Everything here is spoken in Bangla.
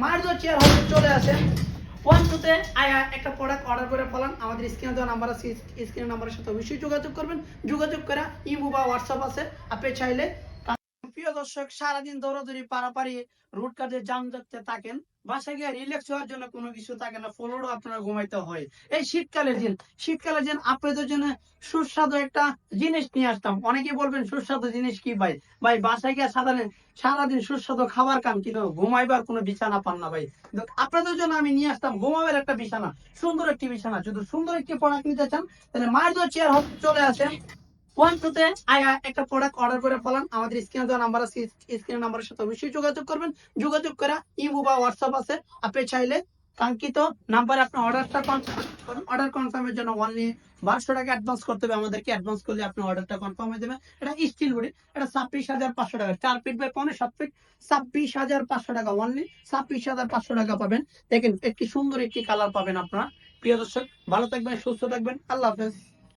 মার্জো চেয়ার হাউসে চলে আসেন। 1-2 তে একটা প্রোডাক্ট অর্ডার করে ফেলান। আমাদের স্ক্রিনে দেওয়া নাম্বার আছে, স্ক্রিনের নাম্বারের সাথে অবশ্যই যোগাযোগ করবেন। যোগাযোগ করে ইমো বা হোয়াটসঅ্যাপ আছে, আপনি চাইলে। প্রিয় দর্শক, সারাদিন দৌড়াদৌড়ি পারাপারি রুট কাটে জাম দেখতে থাকেন, বাসায় গিয়ে রিল্যাক্স হওয়ার জন্য কোনো কিছু থাকে না, ফ্লোরও আপনারা ঘুমাইতে হয়। এই শীতকালের দিন আপনাদের জন্য সুস্বাদু একটা জিনিস নিয়ে আসতাম। অনেকে বলবেন সুস্বাদু জিনিস কি ভাই? ভাই বাসায় গিয়ে সারাদিন সুস্বাদু খাবার খান, কিন্তু ঘুমাইবার কোনো বিছানা পান না ভাই। আপনাদের জন্য আমি নিয়ে আসতাম ঘুমাবার একটা বিছানা, সুন্দর একটি বিছানা। যদি সুন্দর একটি প্রোডাক্ট নিতে চান তাহলে মার্জো চেয়ার হাউসে চলে আসেন। 1-2 তে একটা প্রোডাক্ট অর্ডার করে ফেলান। আমাদের স্ক্রিনে দেওয়া নাম্বার আছে, স্ক্রিনের নাম্বারের সাথে অবশ্যই যোগাযোগ করবেন। যোগাযোগ করে ইমো বা হোয়াটসঅ্যাপ আছে, আপনি চাইলে কাঙ্ক্ষিত নাম্বারে আপনি অর্ডারটা কনফার্ম করুন। অর্ডার কনফার্মের জন্য অনলি 1200 টাকা অ্যাডভান্স করতে হবে আমাদেরকে। অ্যাডভান্স করলে আপনি অর্ডারটা কনফার্ম হয়ে যাবে। এটা স্টিল বডি, এটা 26,500 টাকা, 4 ফিট বাই 7.5 ফিট, 26,500 টাকা। অনলি 26,500 টাকা পাবেন। দেখেন একটি সুন্দর একটি কালার পাবেন আপনারা। প্রিয় দর্শক, ভালো থাকবেন, সুস্থ থাকবেন, আল্লাহ হাফেজ।